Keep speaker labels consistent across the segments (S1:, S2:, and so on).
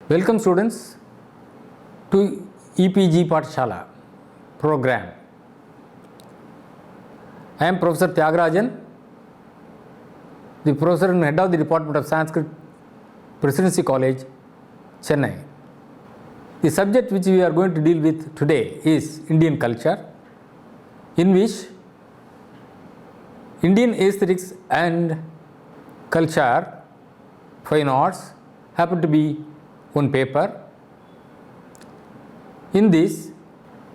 S1: Welcome students to EPG Pathshala program. I am Professor Tyagarajan, the Professor and Head of the Department of Sanskrit, Presidency College, Chennai. The subject which we are going to deal with today is Indian culture, in which Indian aesthetics and culture, fine arts, happen to be one paper. In this,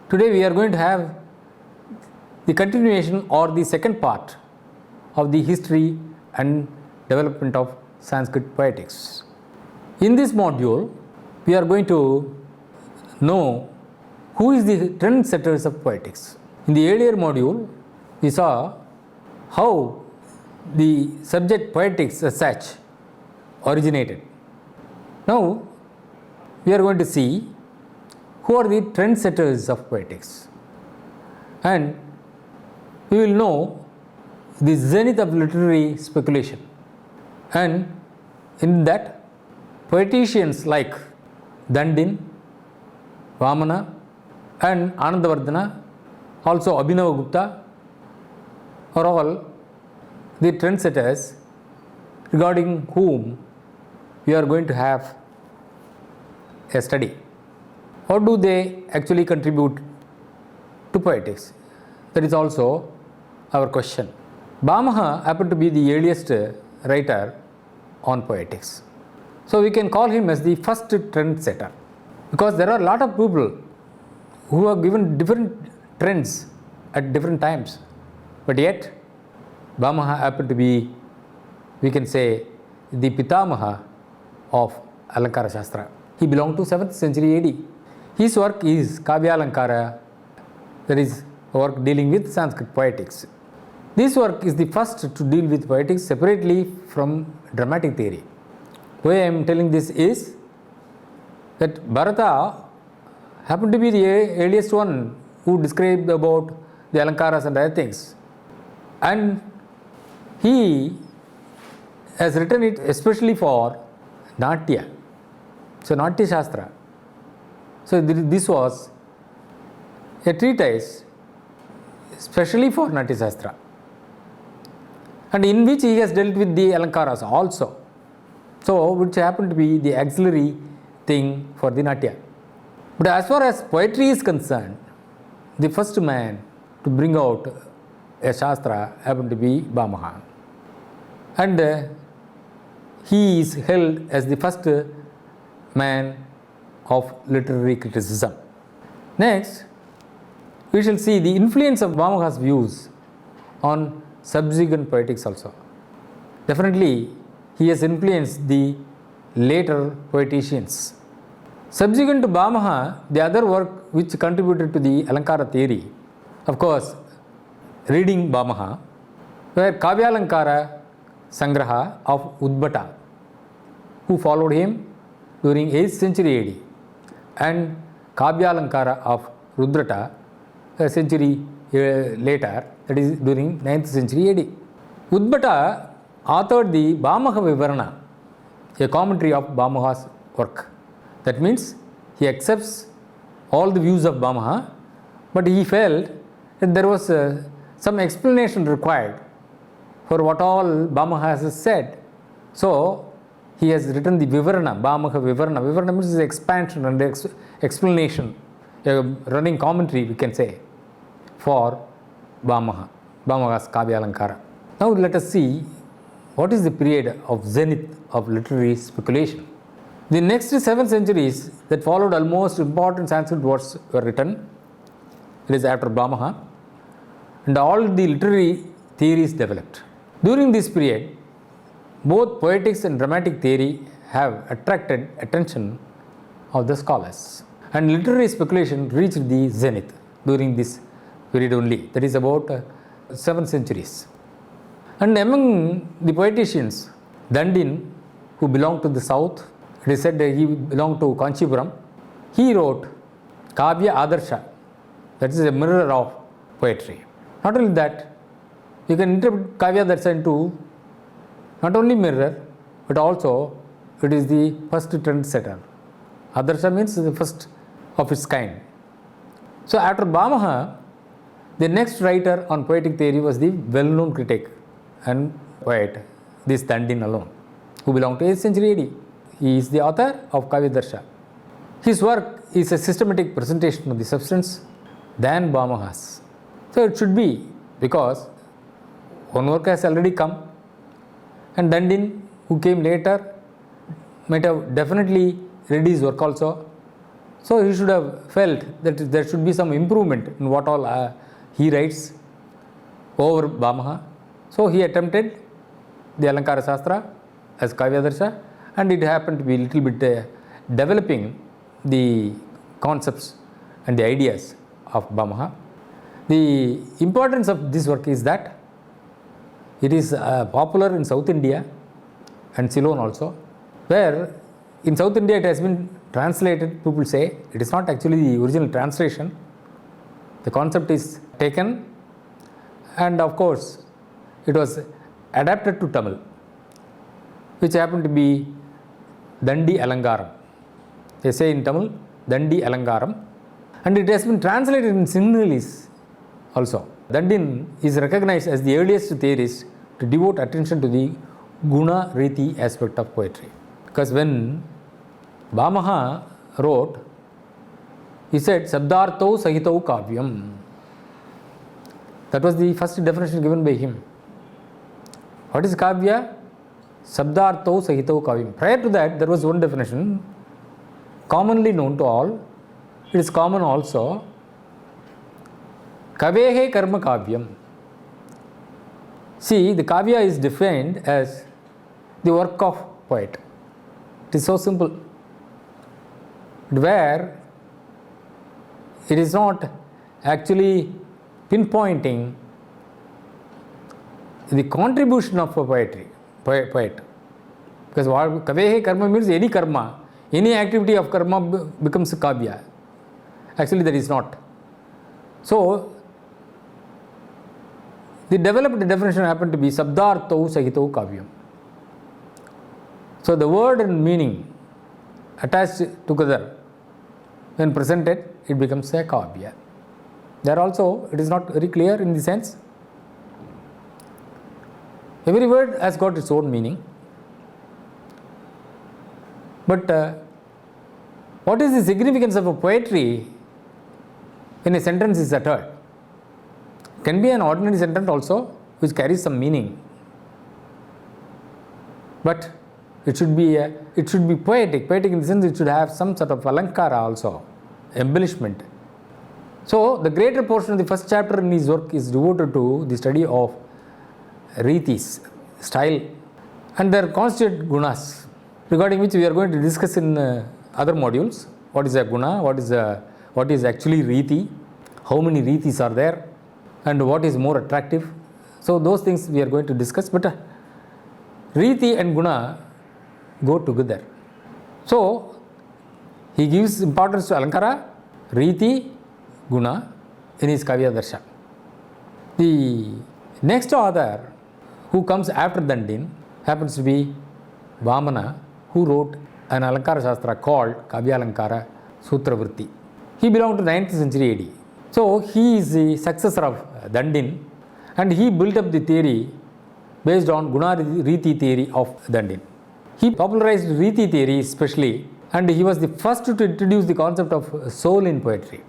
S1: today we are going to have the continuation or the second part of the history and development of Sanskrit poetics. In this module, we are going to know who is the trendsetters of poetics. In the earlier module, we saw how the subject poetics as such originated. Now, we are going to see who are the trendsetters of poetics, and we will know the zenith of literary speculation, and in that poeticians like Dandin, Vamana and Anandavardhana, also Abhinavagupta, are all the trendsetters regarding whom we are going to have a study. How do they actually contribute to poetics? That is also our question. Bhamaha happened to be the earliest writer on poetics. So we can call him as the first trendsetter, because there are a lot of people who have given different trends at different times. But yet, Bhamaha happened to be, we can say, the Pitamaha of Alankara Shastra. He belonged to 7th century AD. His work is Kavya Alankara, that is a work dealing with Sanskrit poetics. This work is the first to deal with poetics separately from dramatic theory. Why I am telling this is that Bharata happened to be the earliest one who described about the Alankaras and other things. And he has written it especially for Natya. So, Natya Shastra. So, this was a treatise specially for Natya Shastra, and in which he has dealt with the Alankaras also. So, which happened to be the auxiliary thing for the Natya. But as far as poetry is concerned, the first man to bring out a Shastra happened to be Bhamaha. And he is held as the first man of literary criticism. Next, we shall see the influence of Bhamaha's views on subsequent poetics also. Definitely, he has influenced the later poeticians. Subsequent to Bhamaha, the other work which contributed to the Alankara theory, of course, reading Bhamaha, were Kavyalankara Sangraha of Udbata, who followed him during 8th century AD, and Kavyalankara of Rudrata a century later, that is during 9th century AD. Udbata authored the Bhamaha Vivarana, a commentary of Bhamaha's work. That means he accepts all the views of Bhamaha, but he felt that there was some explanation required for what all Bhamaha has said. So, he has written the Vivarana, Bhamaha Vivarana. Vivarana means expansion and explanation, a running commentary, we can say, for Bhamaha, Bhamaha's Kavya Alankara. Now, let us see what is the period of zenith of literary speculation. The next 7 centuries that followed, almost important Sanskrit works were written. It is after Bhamaha, and all the literary theories developed. During this period, both poetics and dramatic theory have attracted attention of the scholars, and literary speculation reached the zenith during this period only, that is about 7 centuries. And among the poeticians, Dandin, who belonged to the south, it is said that he belonged to Kanchipuram, he wrote Kavya Adarsha, that is a mirror of poetry. Not only that, you can interpret Kavya Adarsha into not only mirror, but also it is the first trendsetter Adarsha means the first of its kind. So after Bhamaha, the next writer on poetic theory was the well-known critic and poet, this Dandin alone, who belonged to 8th century AD. He is the author of Kavyadarsha. His work is a systematic presentation of the substance than Bhamaha's. So it should be, because one work has already come, and Dandin, who came later, might have definitely read his work also. So he should have felt that there should be some improvement in what all he writes over Bhamaha. So he attempted the Alankara Shastra as Kavyadarsha, and it happened to be a little bit developing the concepts and the ideas of Bhamaha. The importance of this work is that it is popular in South India and Ceylon also, where in South India it has been translated. People say it is not actually the original translation. The concept is taken, and of course it was adapted to Tamil, which happened to be Dandi Alangaram. They say in Tamil, Dandi Alangaram, and it has been translated in Sinhalese also. Dandin is recognized as the earliest theorist to devote attention to the Guna Riti aspect of poetry. Because when Bhamaha wrote, he said, Sabdartau Sahitau Kavyam. That was the first definition given by him. What is Kavya? Sabdartau Sahitau Kavyam. Prior to that, there was one definition, commonly known to all. It is common also. Kavehe Karma Kavyam. See, the Kavya is defined as the work of poet. It is so simple. Where it is not actually pinpointing the contribution of a poet. Because Kavehe Karma means any karma, any activity of karma becomes Kavya. Actually, that is not. So, the developed definition happened to be Sabdartau Sahitau Kavyam. So, the word and meaning attached together, when presented, it becomes a Kavya. There also, it is not very clear in the sense. Every word has got its own meaning. But what is the significance of a poetry when a sentence is uttered? It can be an ordinary sentence also, which carries some meaning. But it should be poetic. Poetic in the sense it should have some sort of alankara also, embellishment. So the greater portion of the first chapter in his work is devoted to the study of ritis, style, and their constituent gunas, regarding which we are going to discuss in other modules. What is a guna? What is actually riti? How many ritis are there? And what is more attractive? So those things we are going to discuss. But riti and guna go together. So he gives importance to alankara, riti, guna in his Kavyadarsha. The next author who comes after Dandin happens to be Vamana, who wrote an Alankara Shastra called Kavyalankara Sutravritti. He belonged to 9th century AD. So he is the successor of Dandin, and he built up the theory based on Guna Riti theory of Dandin. He popularized Riti theory especially, and he was the first to introduce the concept of soul in poetry.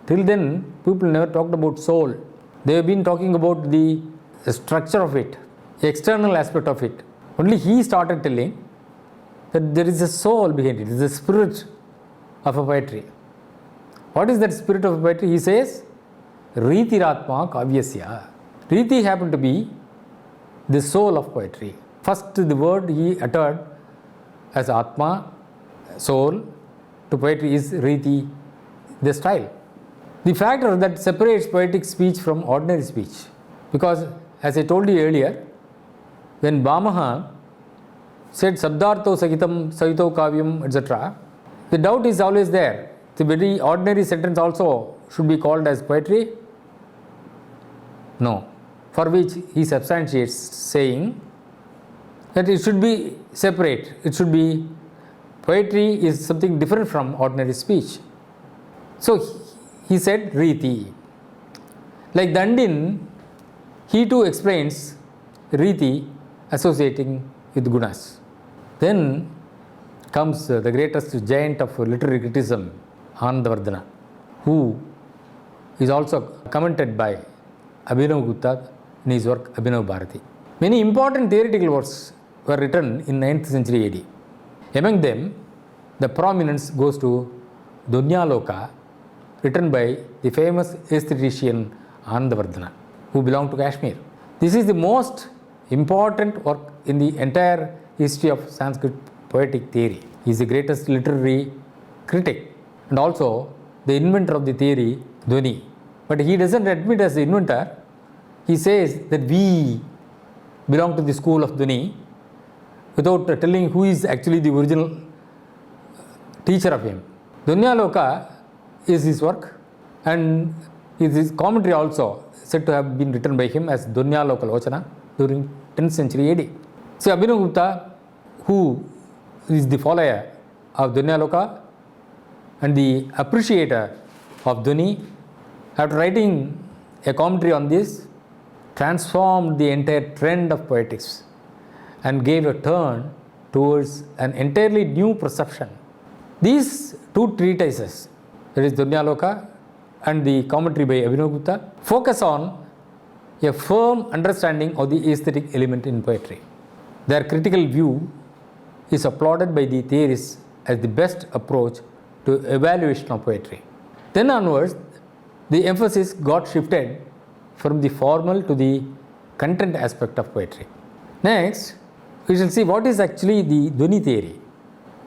S1: Till then, people never talked about soul. They have been talking about the structure of it, external aspect of it. Only he started telling that there is a soul behind it, there is a spirit of a poetry. What is that spirit of poetry? He says, Ritiratma Kavyasya. Riti happened to be the soul of poetry. First, the word he uttered as Atma, soul, to poetry is Riti, the style. The factor that separates poetic speech from ordinary speech. Because, as I told you earlier, when Bhamaha said Sabdartho Sahitau Kavyam, etc., the doubt is always there. The very ordinary sentence also should be called as poetry? No. For which he substantiates saying that it should be separate. It should be poetry is something different from ordinary speech. So he said Riti. Like Dandin, he too explains Riti associating with gunas. Then comes the greatest giant of literary criticism, Anandavardhana, who is also commented by Abhinav Gupta in his work Abhinav Bharati. Many important theoretical works were written in 9th century AD. Among them, the prominence goes to Dunyaloka, written by the famous aesthetician Anandavardhana, who belonged to Kashmir. This is the most important work in the entire history of Sanskrit poetic theory. He is the greatest literary critic and also the inventor of the theory Dhwani. But he doesn't admit as the inventor. He says that we belong to the school of Dhwani without telling who is actually the original teacher of him. Dunyaloka is his work, and his commentary also said to have been written by him as Dunyaloka Lochana during 10th century AD. So Abhinav Gupta, who is the follower of Dunyaloka and the appreciator of Dhwani, after writing a commentary on this, transformed the entire trend of poetics and gave a turn towards an entirely new perception. These two treatises, that is Dunyaloka and the commentary by Abhinav Gupta, focus on a firm understanding of the aesthetic element in poetry. Their critical view is applauded by the theorists as the best approach to evaluation of poetry. Then onwards, the emphasis got shifted from the formal to the content aspect of poetry. Next, we shall see what is actually the Dhwani theory.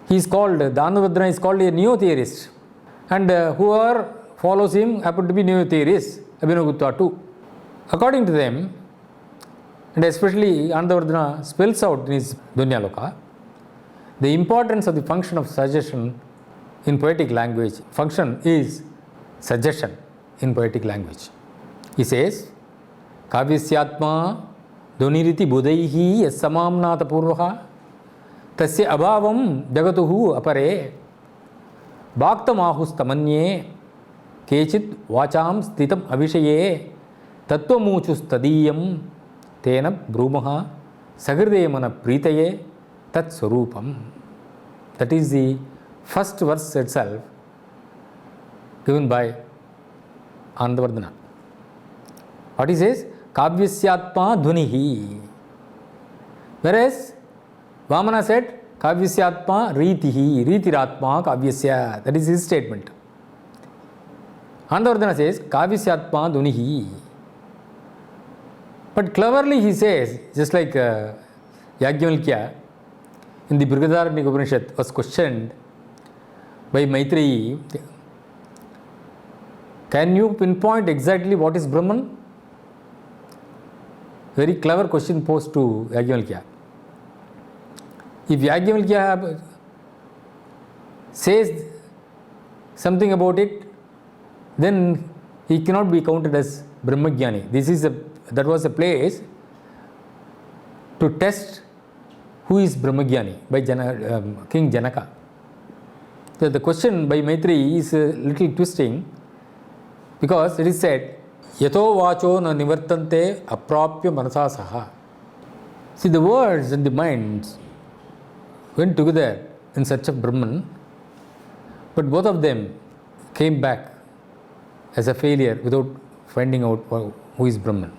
S1: He is called, Anandavardhana is called a neo-theorist, and whoever follows him happen to be neo-theorists, Abhinav Gupta too. According to them, and especially Anandavardhana spells out in his Dunyaloka, the importance of the function of suggestion in poetic language. Function is suggestion in poetic language. He says, Kavyasyaatma dhuniriti budaihi yasamamnata purvaha tasya abhavam jagatuhu apare bhaktamahustamanye kechit vacham stitam avishaye tattvamuchustadiyam tena brumaha sagridemana pritaye tat swarupam. That is the first verse itself given by Anandavardhana. What he says? Kavyasyaatma dhunihi. Whereas Vamana said, Kavyasyaatma ritihi, ritiratma kavyasya. That is his statement. Anandavardhana says, Kavyasyaatma dhunihi. But cleverly he says, just like Yajnavalkya in the Brihadaranyaka Upanishad was questioned by Maitreyi, can you pinpoint exactly what is Brahman? Very clever question posed to Yajnavalkya. If Yajnavalkya says something about it, then he cannot be counted as Brahmagyani. That was a place to test who is Brahmagyani by King Janaka. So the question by Maitreyi is a little twisting, because it is said, Yato vacho na nivartante aprapya manasa saha. See, the words and the minds went together in search of Brahman, but both of them came back as a failure without finding out who is Brahman.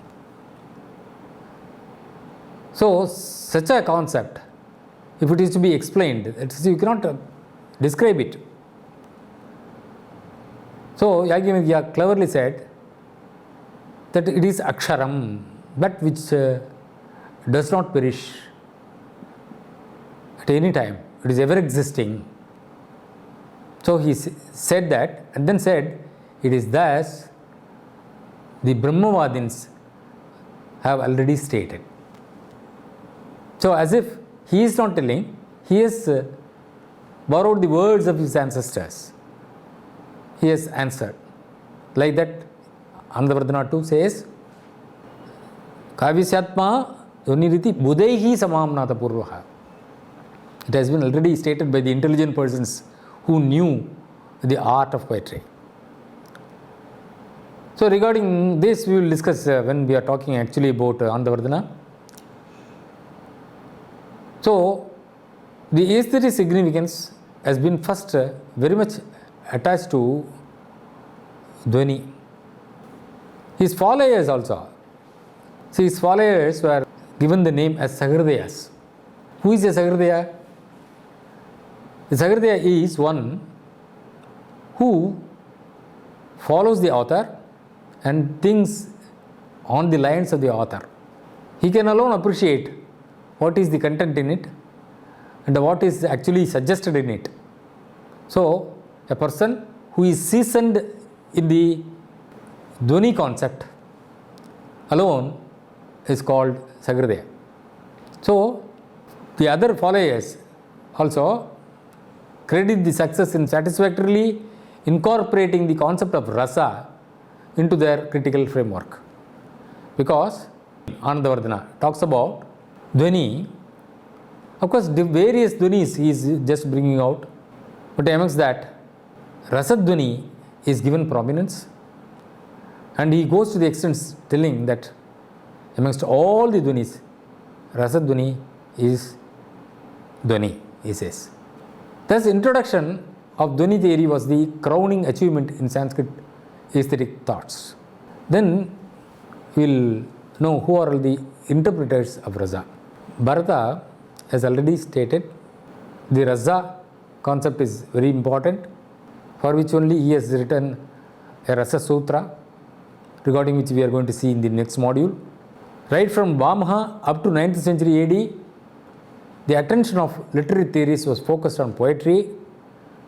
S1: So, such a concept, if it is to be explained, you cannot describe it. So, Yajnavalkya cleverly said that it is Aksharam, that which does not perish at any time. It is ever existing. So, he said that, and then said, it is thus the Brahmavadins have already stated. So, as if he is not telling, he has borrowed the words of his ancestors. He has answered. Like that, Anandavardhana too says, Kavyasyaatma dhuniriti budaihi samamnata purvaha. It has been already stated by the intelligent persons who knew the art of poetry. So regarding this, we will discuss when we are talking actually about Andavardhana. So the aesthetic significance has been first very much attached to Dhwani. His followers also. See, his followers were given the name as Sahridayas. Who is a Sahridaya? The Sahridaya is one who follows the author and thinks on the lines of the author. He can alone appreciate what is the content in it and what is actually suggested in it. So, a person who is seasoned in the Dhwani concept alone is called Sahridaya. So, the other followers also credit the success in satisfactorily incorporating the concept of rasa into their critical framework. Because Anandavardhana talks about Dhwani. Of course, the various Dhwanis he is just bringing out, but amongst that, Rasadhwani is given prominence, and he goes to the extent telling that amongst all the Dhwanis, Rasadhwani is Dhwani, he says. Thus, introduction of Dhwani theory was the crowning achievement in Sanskrit aesthetic thoughts. Then we will know who are the interpreters of rasa. Bharata has already stated the rasa concept is very important, for which only he has written a Rasa Sutra, regarding which we are going to see in the next module. Right from Vamaha up to 9th century AD, the attention of literary theories was focused on poetry.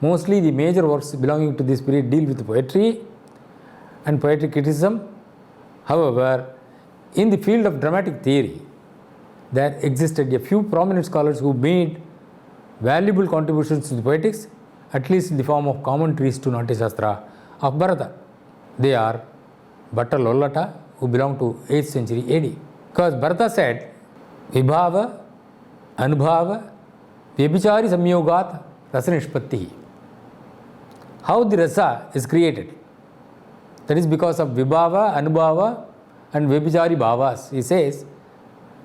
S1: Mostly the major works belonging to this period deal with poetry and poetic criticism. However, in the field of dramatic theory, there existed a few prominent scholars who made valuable contributions to the poetics, at least in the form of commentaries to Natya Shastra of Bharata. They are Bhatta Lollata, who belonged to 8th century AD. Because Bharata said, Vibhava, Anubhava, Vyabhichari Samyogat, Rasa Nishpatti. How the rasa is created. That is because of Vibhava, Anubhava and Vyabhichari Bhavas, he says,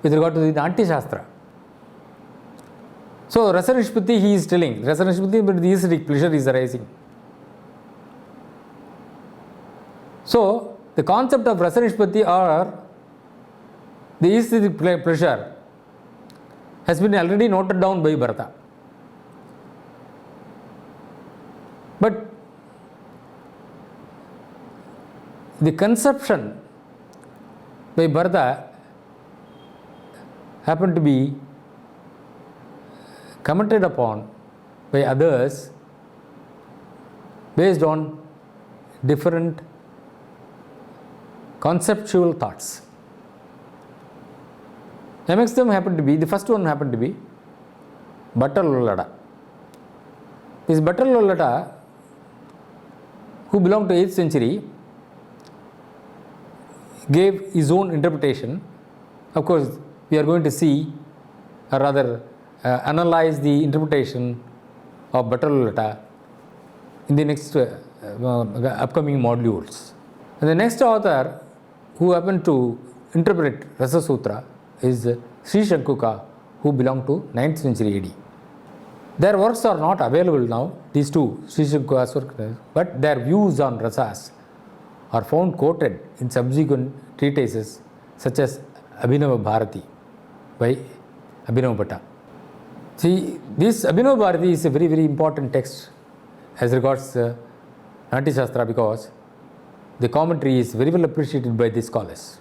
S1: with regard to the Natya Shastra. So, Rasa Nishpatti he is telling, Rasa Nishpatti, but the aesthetic pleasure is arising. So, the concept of Rasa Nishpatti or the aesthetic pleasure has been already noted down by Bharata. But the conception by Bharata happened to be commented upon by others based on different conceptual thoughts. Amongst them happened to be, the first one happened to be Bhatta Lollata. This Bhatta Lollata, who belonged to 8th century, gave his own interpretation. Of course, we are going to see, or rather analyze the interpretation of Bhatta Lollata in the next upcoming modules. And the next author who happened to interpret Rasa Sutra is Sri Shankuka, who belonged to 9th century AD. Their works are not available now, these two, Sri Shankuka's works, but their views on rasas are found quoted in subsequent treatises such as Abhinava Bharati by Abhinava Bhatta. See, this Abhinava Bharati is a very, very important text as regards Natya Shastra, because the commentary is very well appreciated by the scholars.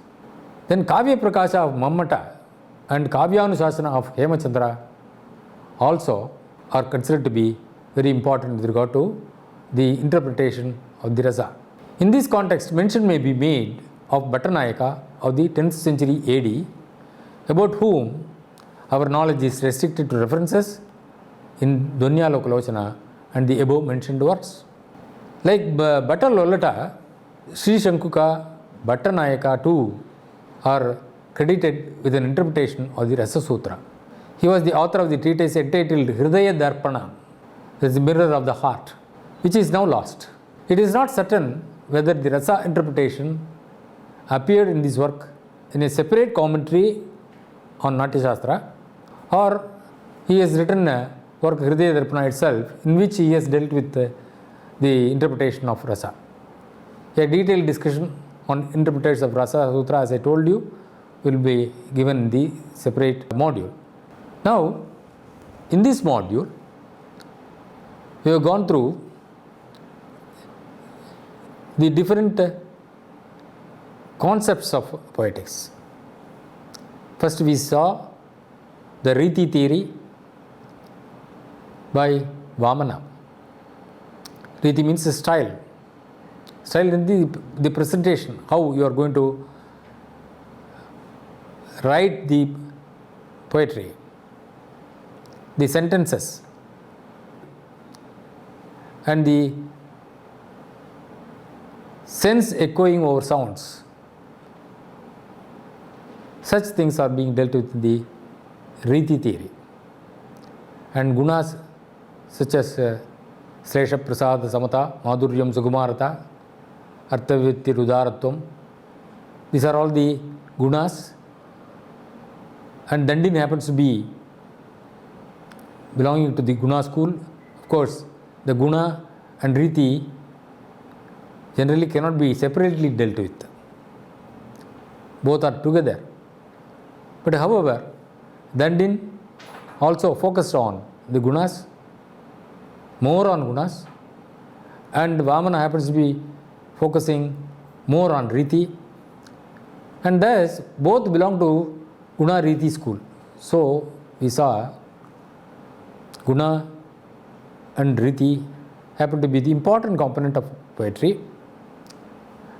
S1: Then Kavya Prakasha of Mammata and Kavyanusasana of Hemachandra also are considered to be very important with regard to the interpretation of the rasa. In this context, mention may be made of Bhattanayaka of the 10th century AD, about whom our knowledge is restricted to references in Dhwanyalokalochana and the above mentioned works. Like Bhatta Lollata, Sri Shankuka, Bhattanayaka too are credited with an interpretation of the Rasa Sutra. He was the author of the treatise entitled Hridaya Darpana, that is the mirror of the heart, which is now lost. It is not certain whether the rasa interpretation appeared in this work in a separate commentary on Natya Shastra, or he has written a work Hridaya Darpana itself, in which he has dealt with the interpretation of rasa. A detailed discussion on interpreters of rasa sutra, as I told you, will be given in the separate module. Now, in this module, we have gone through the different concepts of poetics. First, we saw the Riti theory by Vamana. Riti means style. Style in the presentation, how you are going to write the poetry, the sentences, and the sense echoing over sounds. Such things are being dealt with in the Riti theory. And gunas such as Slesha Prasad Samata, Madhuryam Sukumarata, Arthavritti Rudaratvam, these are all the gunas. And Dandin happens to be belonging to the guna school. Of course, the guna and Riti generally cannot be separately dealt with. Both are together. But however, Dandin also focused on the gunas, more on gunas, and Vamana happens to be focusing more on Riti, and thus both belong to Guna Riti school. So we saw Guna and Riti happen to be the important component of poetry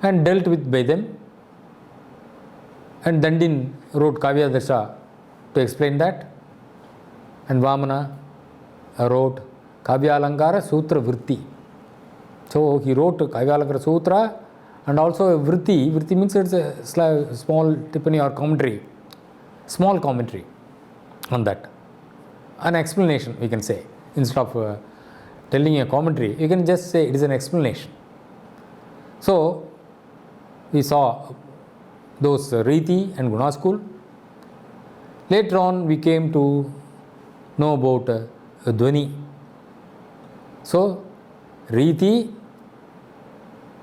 S1: and dealt with by them. And Dandin wrote Kavya Dasha to explain that, and Vamana wrote Kavya Alankara Sutra Vritti. So he wrote Kavya Alankara Sutra and also a Vritti. Vritti means it's a small tippani or commentary, small commentary on that. An explanation, we can say. Instead of telling a commentary, you can just say it is an explanation. So we saw those Riti and Guna school. Later on, we came to know about Dhvani. So, Riti,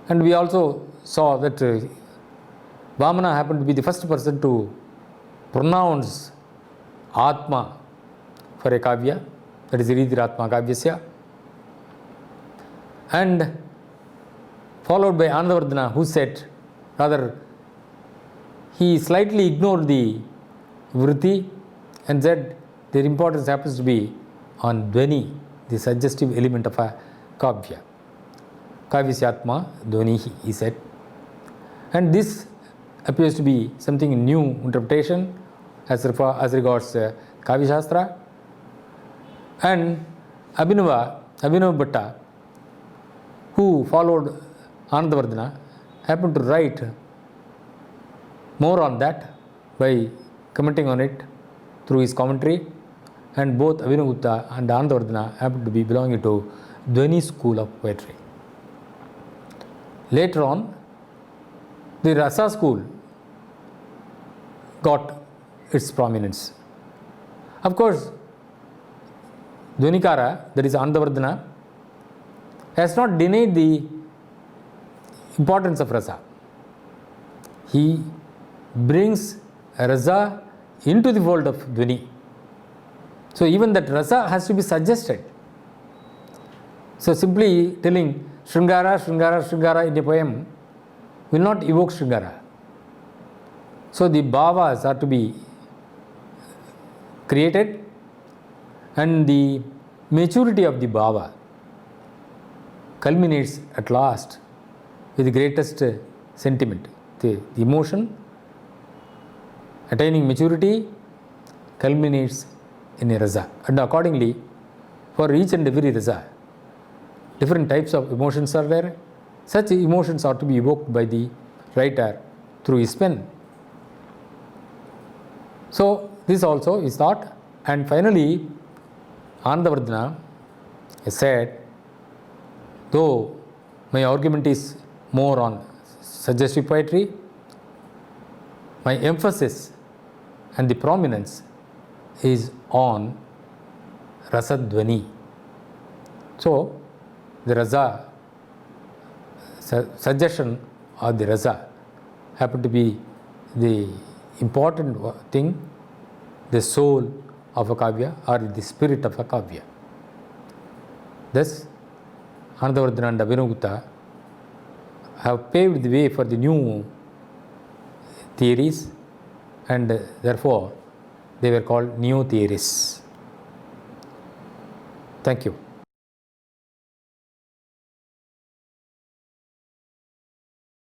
S1: and we also saw that Vamana happened to be the first person to pronounce Atma for a Kavya, that is Riti Atma Kavyasya, and followed by Anandavardhana, who said, rather, he slightly ignored the Vritti and said their importance happens to be on Dhvani, the suggestive element of a Kavya. Kavyasatma Dhvanihi, he said. And this appears to be something new interpretation as regards Kavya Shastra. And Abhinava Bhatta, who followed Anandavardhana, happened to write more on that by commenting on it through his commentary, and both Abhinavagupta and Anandavardhana happened to be belonging to Dhvani school of poetry. Later on, the Rasa school got its prominence. Of course, Dhvanikara, that is Anandavardhana, has not denied the importance of Rasa. He brings rasa into the world of Dhvani. So even that rasa has to be suggested. So simply telling Sringara, Sringara, Sringara in a poem will not evoke Sringara. So the bhavas are to be created, and the maturity of the bhava culminates at last with the greatest sentiment. The emotion attaining maturity culminates in a rasa, and accordingly, for each and every rasa, different types of emotions are there. Such emotions are to be evoked by the writer through his pen. So this also is thought And finally, Anandavardhana said, though my argument is more on suggestive poetry, my emphasis and the prominence is on Rasadvani. So, the Rasa, suggestion or the Rasa happen to be the important thing, the soul of a Kavya or the spirit of a Kavya. Thus, Anandavardhana and Abhinavagupta have paved the way for the new theories, and therefore they were called neo theorists. Thank you.